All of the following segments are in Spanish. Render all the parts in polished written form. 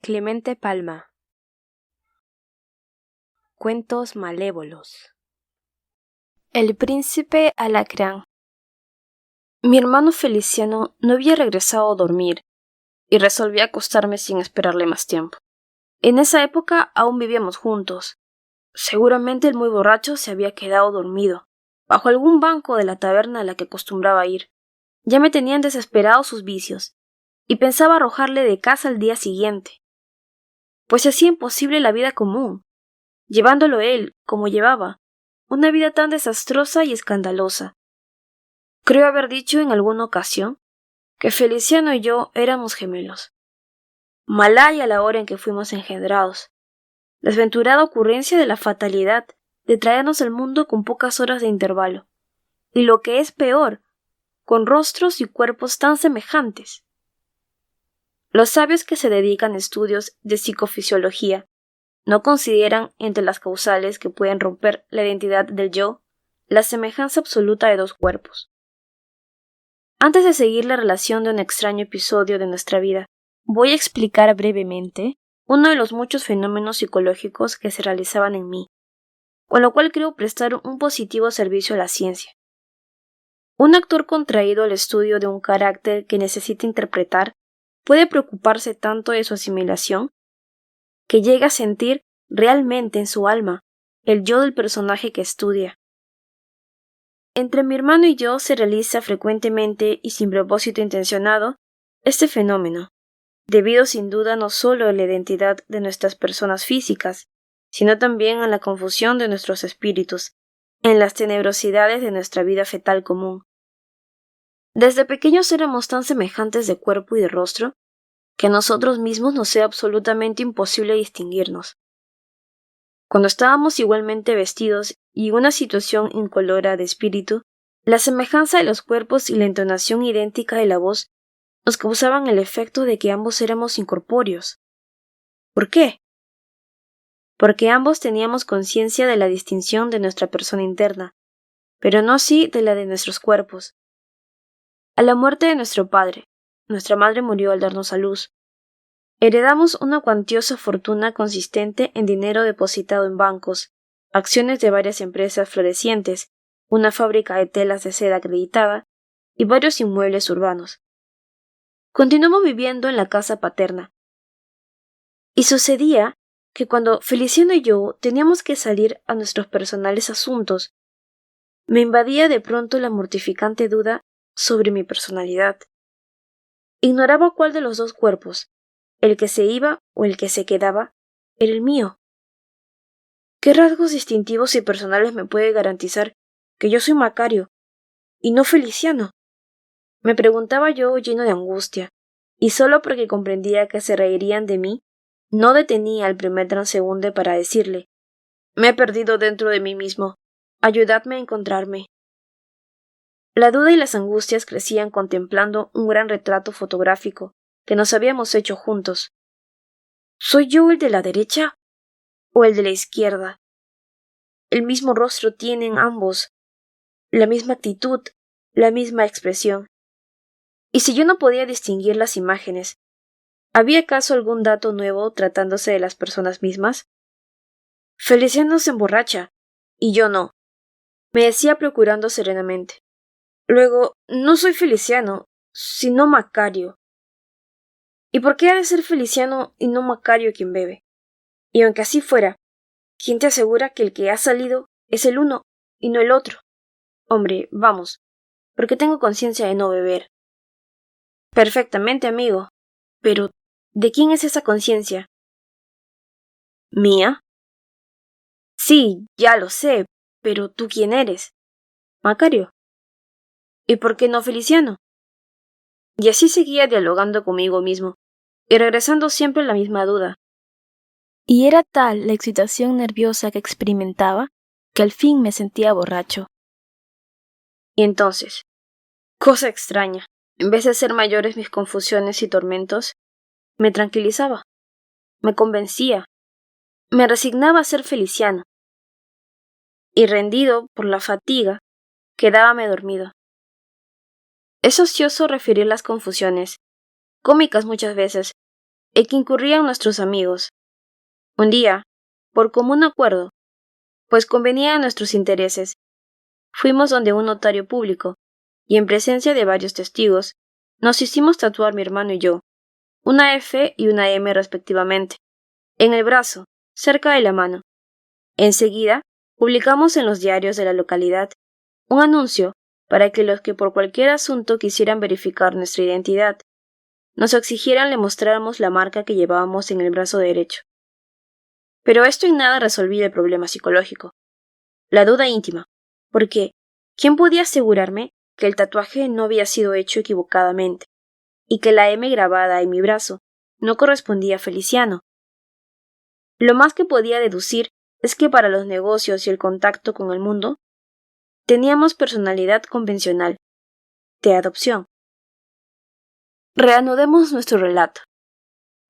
Clemente Palma. Cuentos malévolos. El príncipe alacrán. Mi hermano Feliciano no había regresado a dormir y resolví acostarme sin esperarle más tiempo. En esa época aún vivíamos juntos. Seguramente el muy borracho se había quedado dormido bajo algún banco de la taberna a la que acostumbraba ir. Ya me tenían desesperado sus vicios y pensaba arrojarle de casa al día siguiente, pues hacía imposible la vida común, llevándolo él, como llevaba, una vida tan desastrosa y escandalosa. Creo haber dicho en alguna ocasión que Feliciano y yo éramos gemelos. Malaya la hora en que fuimos engendrados. Desventurada ocurrencia de la fatalidad de traernos al mundo con pocas horas de intervalo. Y lo que es peor, con rostros y cuerpos tan semejantes. Los sabios que se dedican a estudios de psicofisiología no consideran entre las causales que pueden romper la identidad del yo la semejanza absoluta de dos cuerpos. Antes de seguir la relación de un extraño episodio de nuestra vida, voy a explicar brevemente uno de los muchos fenómenos psicológicos que se realizaban en mí, con lo cual creo prestar un positivo servicio a la ciencia. Un actor contraído al estudio de un carácter que necesita interpretar puede preocuparse tanto de su asimilación que llega a sentir realmente en su alma el yo del personaje que estudia. Entre mi hermano y yo se realiza frecuentemente y sin propósito intencionado este fenómeno, debido sin duda no solo a la identidad de nuestras personas físicas, sino también a la confusión de nuestros espíritus, en las tenebrosidades de nuestra vida fetal común. Desde pequeños éramos tan semejantes de cuerpo y de rostro, que a nosotros mismos nos era absolutamente imposible distinguirnos. Cuando estábamos igualmente vestidos y en una situación incolora de espíritu, la semejanza de los cuerpos y la entonación idéntica de la voz nos causaban el efecto de que ambos éramos incorpóreos. ¿Por qué? Porque ambos teníamos conciencia de la distinción de nuestra persona interna, pero no así de la de nuestros cuerpos. A la muerte de nuestro padre, nuestra madre murió al darnos a luz. Heredamos una cuantiosa fortuna consistente en dinero depositado en bancos, acciones de varias empresas florecientes, una fábrica de telas de seda acreditada y varios inmuebles urbanos. Continuamos viviendo en la casa paterna. Y sucedía que cuando Feliciano y yo teníamos que salir a nuestros personales asuntos, me invadía de pronto la mortificante duda sobre mi personalidad. Ignoraba cuál de los dos cuerpos, el que se iba o el que se quedaba, era el mío. ¿Qué rasgos distintivos y personales me puede garantizar que yo soy Macario y no Feliciano? Me preguntaba yo lleno de angustia, y solo porque comprendía que se reirían de mí, no detenía el primer transeúnde para decirle: me he perdido dentro de mí mismo, ayudadme a encontrarme. La duda y las angustias crecían contemplando un gran retrato fotográfico que nos habíamos hecho juntos. ¿Soy yo el de la derecha o el de la izquierda? El mismo rostro tienen ambos, la misma actitud, la misma expresión. Y si yo no podía distinguir las imágenes, ¿había acaso algún dato nuevo tratándose de las personas mismas? Feliciano se emborracha, y yo no, me decía procurando serenamente. Luego, no soy Feliciano, sino Macario. ¿Y por qué ha de ser Feliciano y no Macario quien bebe? Y aunque así fuera, ¿quién te asegura que el que ha salido es el uno y no el otro? Hombre, vamos, porque tengo conciencia de no beber. Perfectamente, amigo. Pero, ¿de quién es esa conciencia? ¿Mía? Sí, ya lo sé, pero ¿tú quién eres? Macario. ¿Y por qué no Feliciano? Y así seguía dialogando conmigo mismo, y regresando siempre a la misma duda. Y era tal la excitación nerviosa que experimentaba, que al fin me sentía borracho. Y entonces, cosa extraña, en vez de hacer mayores mis confusiones y tormentos, me tranquilizaba, me convencía, me resignaba a ser Feliciano. y rendido por la fatiga, quedábame dormido. Es ocioso referir las confusiones, cómicas muchas veces, en que incurrían nuestros amigos. Un día, por común acuerdo, pues convenía a nuestros intereses, fuimos donde un notario público, y en presencia de varios testigos, nos hicimos tatuar mi hermano y yo, una F y una M respectivamente, en el brazo, cerca de la mano. Enseguida, publicamos en los diarios de la localidad un anuncio para que los que por cualquier asunto quisieran verificar nuestra identidad, nos exigieran le mostráramos la marca que llevábamos en el brazo derecho. Pero esto en nada resolvía el problema psicológico, la duda íntima, porque ¿quién podía asegurarme que el tatuaje no había sido hecho equivocadamente y que la M grabada en mi brazo no correspondía a Feliciano? Lo más que podía deducir es que para los negocios y el contacto con el mundo teníamos personalidad convencional, de adopción. Reanudemos nuestro relato.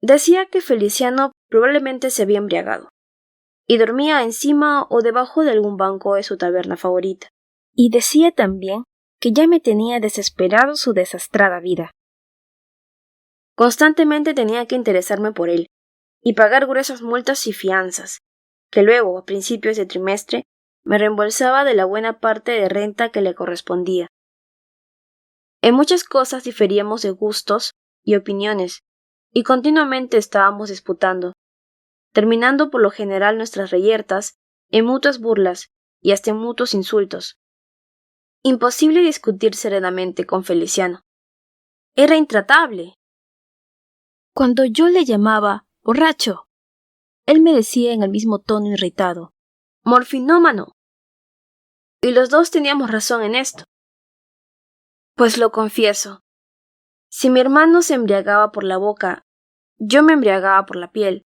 Decía que Feliciano probablemente se había embriagado, y dormía encima o debajo de algún banco de su taberna favorita. Y decía también que ya me tenía desesperado su desastrada vida. Constantemente tenía que interesarme por él, y pagar gruesas multas y fianzas, que luego, a principios de trimestre, me reembolsaba de la buena parte de renta que le correspondía. En muchas cosas diferíamos de gustos y opiniones, y continuamente estábamos disputando, terminando por lo general nuestras reyertas en mutuas burlas y hasta en mutuos insultos. Imposible discutir serenamente con Feliciano. Era intratable. Cuando yo le llamaba borracho, él me decía en el mismo tono irritado, morfinómano. Y los dos teníamos razón en esto. Pues lo confieso, si mi hermano se embriagaba por la boca, yo me embriagaba por la piel.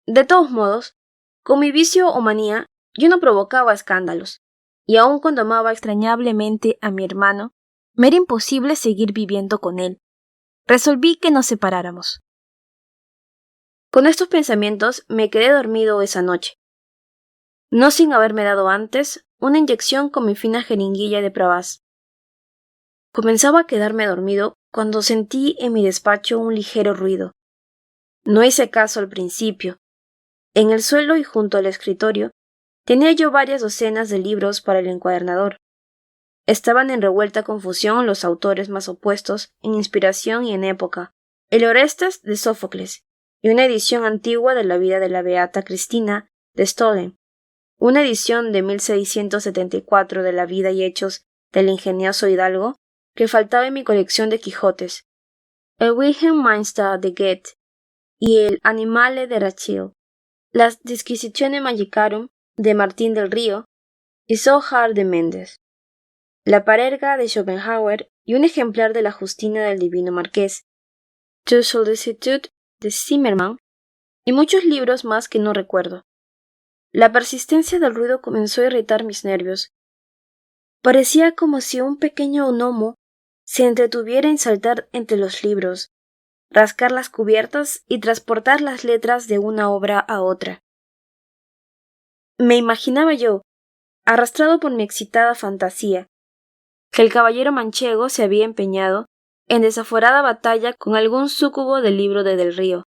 De todos modos, con mi vicio o manía, yo no provocaba escándalos, y aun cuando amaba extrañablemente a mi hermano, me era imposible seguir viviendo con él. Resolví que nos separáramos. Con estos pensamientos me quedé dormido esa noche, no sin haberme dado antes una inyección con mi fina jeringuilla de Pravaz. Comenzaba a quedarme dormido cuando sentí en mi despacho un ligero ruido. No hice caso al principio. En el suelo y junto al escritorio tenía yo varias docenas de libros para el encuadernador. Estaban en revuelta confusión los autores más opuestos en inspiración y en época. El Orestes de Sófocles y una edición antigua de la vida de la beata Cristina de Stollen, una edición de 1674 de la vida y hechos del ingenioso hidalgo que faltaba en mi colección de Quijotes, el Wilhelm Meister de Goethe y el Animale de Rachel, las Disquisitiones Magicarum de Martín del Río y Zohar de Méndez, la Parerga de Schopenhauer y un ejemplar de la Justina del Divino Marqués, Zur Sollicitud de Zimmermann y muchos libros más que no recuerdo. La persistencia del ruido comenzó a irritar mis nervios. Parecía como si un pequeño gnomo se entretuviera en saltar entre los libros, rascar las cubiertas y transportar las letras de una obra a otra. Me imaginaba yo, arrastrado por mi excitada fantasía, que el caballero manchego se había empeñado en desaforada batalla con algún súcubo del libro de Del Río,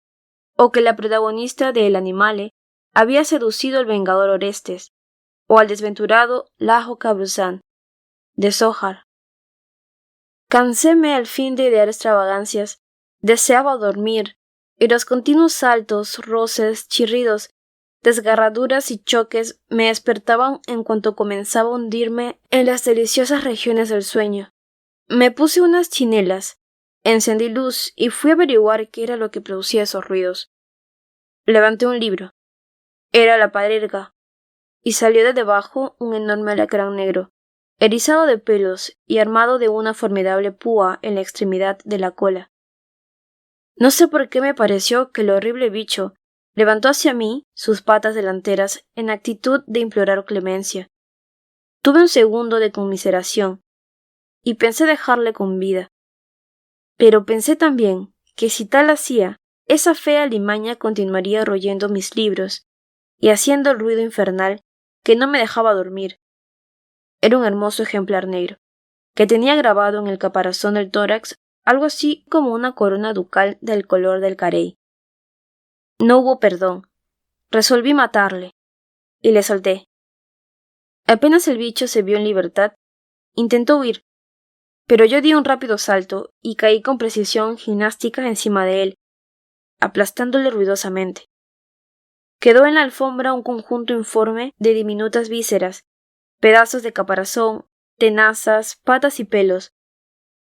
o que la protagonista de El Animale había seducido al vengador Orestes, o al desventurado Lajo Cabruzán, de Zohar. Canséme al fin de idear extravagancias, deseaba dormir, y los continuos saltos, roces, chirridos, desgarraduras y choques me despertaban en cuanto comenzaba a hundirme en las deliciosas regiones del sueño. Me puse unas chinelas, encendí luz y fui a averiguar qué era lo que producía esos ruidos. Levanté un libro. Era la Parerga, y salió de debajo un enorme alacrán negro, erizado de pelos y armado de una formidable púa en la extremidad de la cola. No sé por qué me pareció que el horrible bicho levantó hacia mí sus patas delanteras en actitud de implorar clemencia. Tuve un segundo de conmiseración y pensé dejarle con vida. Pero pensé también que si tal hacía, esa fea alimaña continuaría royendo mis libros y haciendo el ruido infernal que no me dejaba dormir. Era un hermoso ejemplar negro, que tenía grabado en el caparazón del tórax algo así como una corona ducal del color del carey. No hubo perdón. Resolví matarle, y le solté. Apenas el bicho se vio en libertad, intentó huir, pero yo di un rápido salto y caí con precisión gimnástica encima de él, aplastándole ruidosamente. Quedó en la alfombra un conjunto informe de diminutas vísceras, pedazos de caparazón, tenazas, patas y pelos,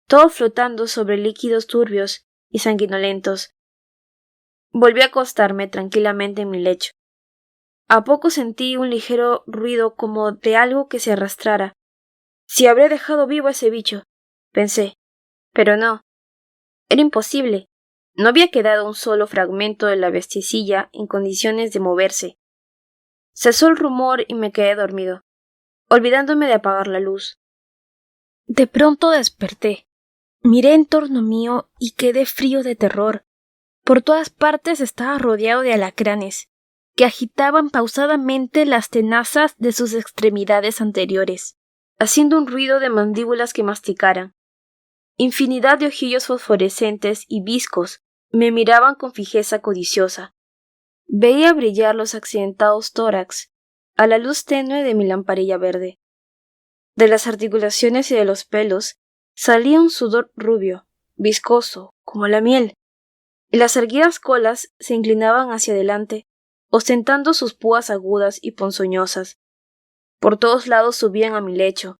todo flotando sobre líquidos turbios y sanguinolentos. Volví a acostarme tranquilamente en mi lecho. A poco sentí un ligero ruido como de algo que se arrastrara. Si habré dejado vivo a ese bicho, pensé, pero no. Era imposible. No había quedado un solo fragmento de la bestiecilla en condiciones de moverse. Cesó el rumor y me quedé dormido, olvidándome de apagar la luz. De pronto desperté. Miré en torno mío y quedé frío de terror. Por todas partes estaba rodeado de alacranes, que agitaban pausadamente las tenazas de sus extremidades anteriores, haciendo un ruido de mandíbulas que masticaran. Infinidad de ojillos fosforescentes y viscos me miraban con fijeza codiciosa. Veía brillar los accidentados tórax a la luz tenue de mi lamparilla verde. De las articulaciones y de los pelos salía un sudor rubio, viscoso, como la miel, y las erguidas colas se inclinaban hacia adelante, ostentando sus púas agudas y ponzoñosas. Por todos lados subían a mi lecho.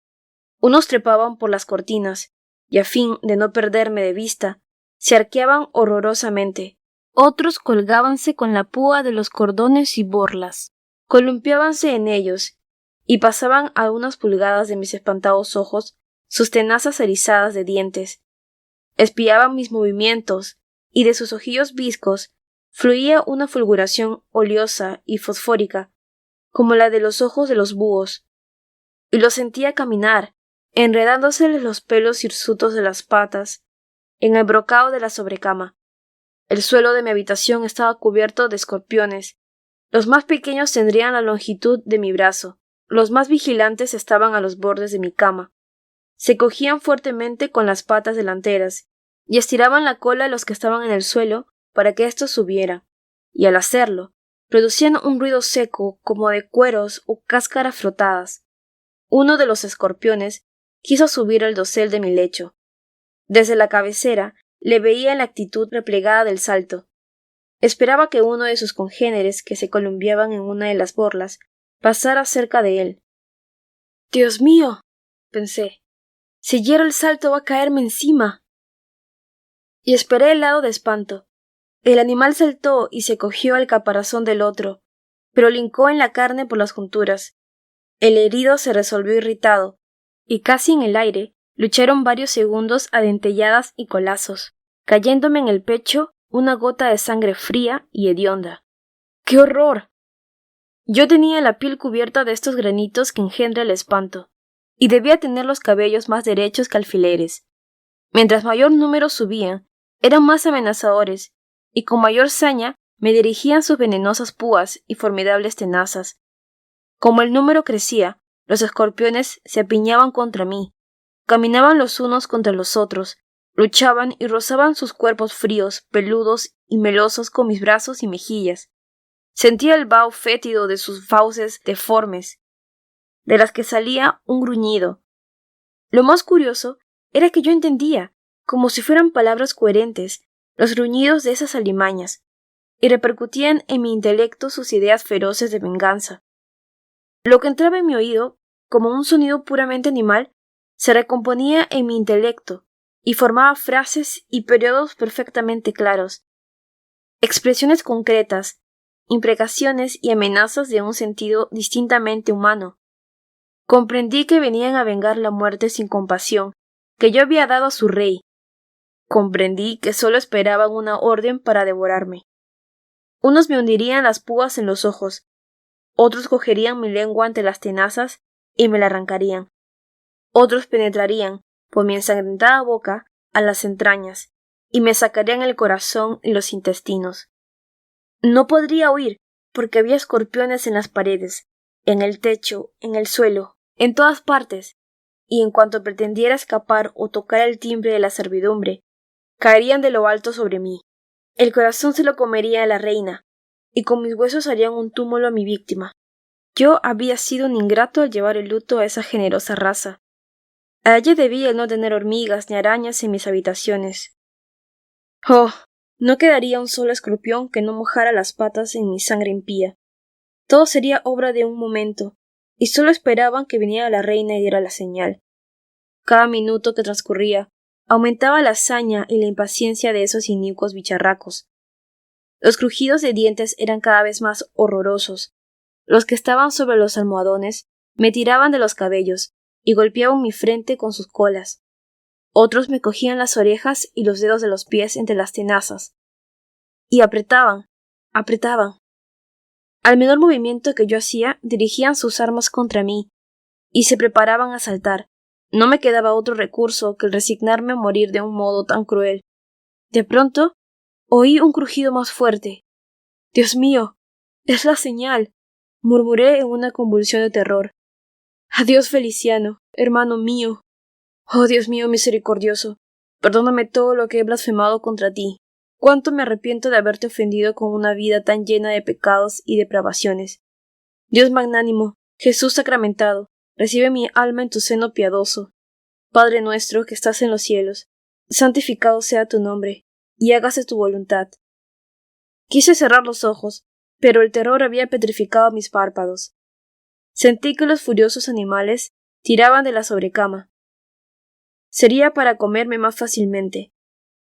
Unos trepaban por las cortinas, y a fin de no perderme de vista, se arqueaban horrorosamente. Otros colgábanse con la púa de los cordones y borlas, columpiábanse en ellos, y pasaban a unas pulgadas de mis espantados ojos sus tenazas erizadas de dientes. Espiaban mis movimientos, y de sus ojillos viscos fluía una fulguración oleosa y fosfórica, como la de los ojos de los búhos, y los sentía caminar, enredándoseles los pelos hirsutos de las patas, en el brocado de la sobrecama. El suelo de mi habitación estaba cubierto de escorpiones. Los más pequeños tendrían la longitud de mi brazo. Los más vigilantes estaban a los bordes de mi cama. Se cogían fuertemente con las patas delanteras y estiraban la cola a los que estaban en el suelo para que éstos subieran, y al hacerlo, producían un ruido seco como de cueros o cáscaras frotadas. Uno de los escorpiones quiso subir al dosel de mi lecho. Desde la cabecera le veía en la actitud replegada del salto. Esperaba que uno de sus congéneres que se columpiaban en una de las borlas pasara cerca de él. «¡Dios mío!», pensé. «Si hiero el salto va a caerme encima». Y esperé helado de espanto. El animal saltó y se cogió al caparazón del otro, pero le hincó en la carne por las junturas. El herido se resolvió irritado, y casi en el aire lucharon varios segundos a dentelladas y colazos, cayéndome en el pecho una gota de sangre fría y hedionda. ¡Qué horror! Yo tenía la piel cubierta de estos granitos que engendra el espanto, y debía tener los cabellos más derechos que alfileres. Mientras mayor número subían, eran más amenazadores, y con mayor saña me dirigían sus venenosas púas y formidables tenazas. Como el número crecía, los escorpiones se apiñaban contra mí, caminaban los unos contra los otros, luchaban y rozaban sus cuerpos fríos, peludos y melosos con mis brazos y mejillas. Sentía el vaho fétido de sus fauces deformes, de las que salía un gruñido. Lo más curioso era que yo entendía, como si fueran palabras coherentes, los gruñidos de esas alimañas, y repercutían en mi intelecto sus ideas feroces de venganza. Lo que entraba en mi oído, como un sonido puramente animal, se recomponía en mi intelecto, y formaba frases y periodos perfectamente claros, expresiones concretas, imprecaciones y amenazas de un sentido distintamente humano. Comprendí que venían a vengar la muerte sin compasión que yo había dado a su rey. Comprendí que solo esperaban una orden para devorarme. Unos me hundirían las púas en los ojos, otros cogerían mi lengua ante las tenazas y me la arrancarían. Otros penetrarían, por mi ensangrentada boca, a las entrañas, y me sacarían el corazón y los intestinos. No podría huir, porque había escorpiones en las paredes, en el techo, en el suelo, en todas partes, y en cuanto pretendiera escapar o tocar el timbre de la servidumbre, caerían de lo alto sobre mí. El corazón se lo comería a la reina, y con mis huesos harían un túmulo a mi víctima. Yo había sido un ingrato al llevar el luto a esa generosa raza. A ella debía el no tener hormigas ni arañas en mis habitaciones. Oh, no quedaría un solo escorpión que no mojara las patas en mi sangre impía. Todo sería obra de un momento, y solo esperaban que viniera la reina y diera la señal. Cada minuto que transcurría aumentaba la hazaña y la impaciencia de esos inicuos bicharracos. Los crujidos de dientes eran cada vez más horrorosos. Los que estaban sobre los almohadones me tiraban de los cabellos y golpeaban mi frente con sus colas. Otros me cogían las orejas y los dedos de los pies entre las tenazas. Y apretaban. Al menor movimiento que yo hacía, dirigían sus armas contra mí, y se preparaban a saltar. No me quedaba otro recurso que el resignarme a morir de un modo tan cruel. De pronto, oí un crujido más fuerte. «¡Dios mío! ¡Es la señal!», murmuré en una convulsión de terror. «¡Adiós, Feliciano, hermano mío! Oh, Dios mío misericordioso, perdóname todo lo que he blasfemado contra ti. Cuánto me arrepiento de haberte ofendido con una vida tan llena de pecados y depravaciones. Dios magnánimo, Jesús sacramentado, recibe mi alma en tu seno piadoso. Padre nuestro que estás en los cielos, santificado sea tu nombre, y hágase tu voluntad». Quise cerrar los ojos, pero el terror había petrificado mis párpados. Sentí que los furiosos animales tiraban de la sobrecama. Sería para comerme más fácilmente.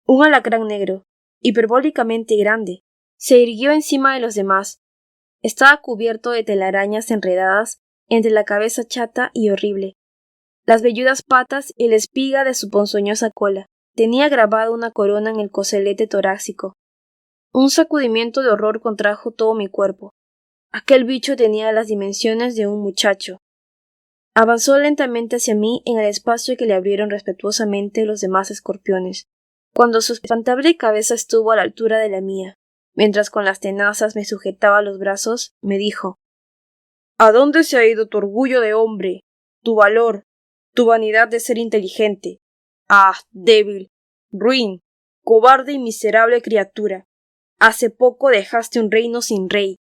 Un alacrán negro, hiperbólicamente grande, se irguió encima de los demás. Estaba cubierto de telarañas enredadas entre la cabeza chata y horrible, las velludas patas y la espiga de su ponzoñosa cola. Tenía grabada una corona en el coselete torácico. Un sacudimiento de horror contrajo todo mi cuerpo. Aquel bicho tenía las dimensiones de un muchacho. Avanzó lentamente hacia mí en el espacio que le abrieron respetuosamente los demás escorpiones. Cuando su espantable cabeza estuvo a la altura de la mía, mientras con las tenazas me sujetaba los brazos, me dijo: «¿A dónde se ha ido tu orgullo de hombre, tu valor, tu vanidad de ser inteligente? ¡Ah, débil, ruin, cobarde y miserable criatura! Hace poco dejaste un reino sin rey.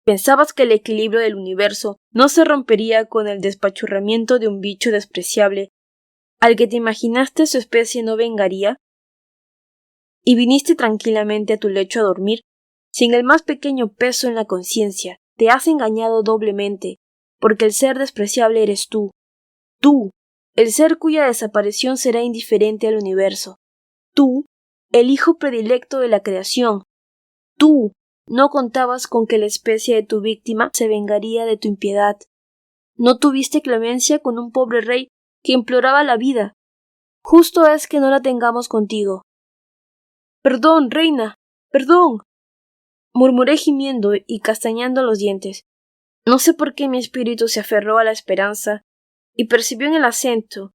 ¿Pensabas que el equilibrio del universo no se rompería con el despachurramiento de un bicho despreciable al que te imaginaste su especie no vengaría? Y viniste tranquilamente a tu lecho a dormir, sin el más pequeño peso en la conciencia. Te has engañado doblemente, porque el ser despreciable eres tú, el ser cuya desaparición será indiferente al universo, tú, el hijo predilecto de la creación, tú. No contabas con que la especie de tu víctima se vengaría de tu impiedad. No tuviste clemencia con un pobre rey que imploraba la vida. Justo es que no la tengamos contigo». «Perdón, reina, perdón», murmuré gimiendo y castañando los dientes. No sé por qué mi espíritu se aferró a la esperanza y percibió en el acento,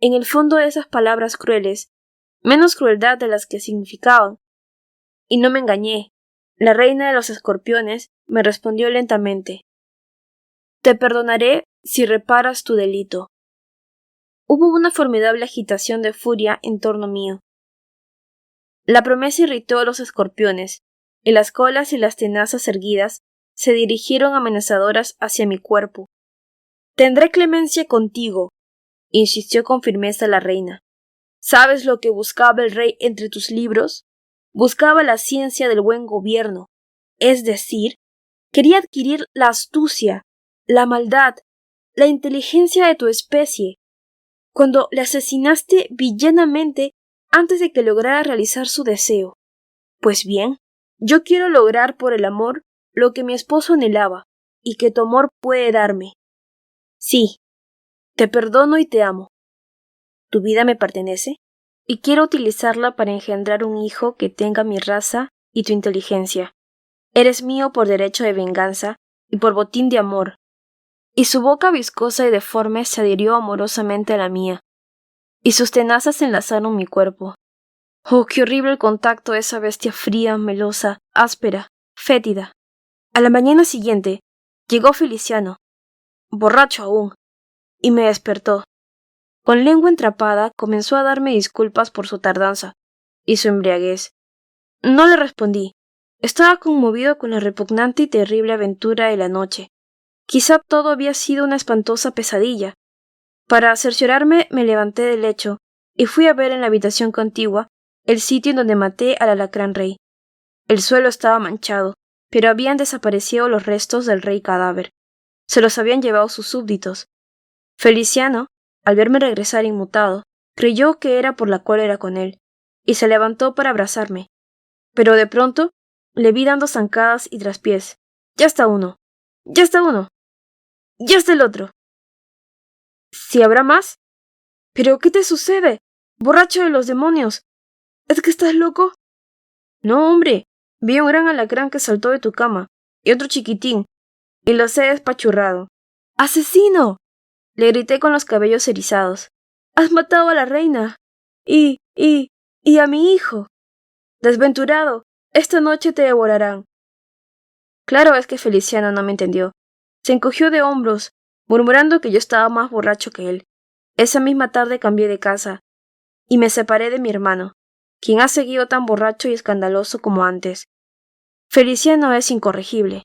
en el fondo de esas palabras crueles, menos crueldad de las que significaban. Y no me engañé. La reina de los escorpiones me respondió lentamente: «Te perdonaré si reparas tu delito». Hubo una formidable agitación de furia en torno mío. La promesa irritó a los escorpiones, y las colas y las tenazas erguidas se dirigieron amenazadoras hacia mi cuerpo. «Tendré clemencia contigo», insistió con firmeza la reina. «¿Sabes lo que buscaba el rey entre tus libros? Buscaba la ciencia del buen gobierno, es decir, quería adquirir la astucia, la maldad, la inteligencia de tu especie. Cuando le asesinaste villanamente antes de que lograra realizar su deseo. Pues bien, yo quiero lograr por el amor lo que mi esposo anhelaba y que tu amor puede darme. Sí, te perdono y te amo. Tu vida me pertenece y quiero utilizarla para engendrar un hijo que tenga mi raza y tu inteligencia. Eres mío por derecho de venganza y por botín de amor». Y su boca viscosa y deforme se adhirió amorosamente a la mía, y sus tenazas enlazaron mi cuerpo. Oh, qué horrible el contacto de esa bestia fría, melosa, áspera, fétida. A la mañana siguiente, Llegó Feliciano, borracho aún, y me despertó. Con lengua entrapada comenzó a darme disculpas por su tardanza y su embriaguez. No le respondí. Estaba conmovido con la repugnante y terrible aventura de la noche. Quizá todo había sido una espantosa pesadilla. Para cerciorarme me levanté del lecho y fui a ver en la habitación contigua el sitio en donde maté al alacrán rey. El suelo estaba manchado, pero habían desaparecido los restos del rey cadáver. Se los habían llevado sus súbditos. Feliciano, al verme regresar inmutado, creyó que era por la cólera con él, y se levantó para abrazarme. Pero de pronto le vi dando zancadas y traspiés. ¡Ya está uno! ¡Ya está uno! ¡Ya está el otro! ¿Si habrá más? ¿Pero qué te sucede? ¡Borracho de los demonios! ¿Es que estás loco? No, hombre. Vi un gran alacrán que saltó de tu cama, y otro chiquitín, y los he despachurrado. ¡Asesino! Le grité con los cabellos erizados. ¡Has matado a la reina! Y a mi hijo. Desventurado, esta noche te devorarán. Claro es que Feliciano no me entendió. Se encogió de hombros, murmurando que yo estaba más borracho que él. Esa misma tarde cambié de casa, y me separé de mi hermano, quien ha seguido tan borracho y escandaloso como antes. Feliciano es incorregible.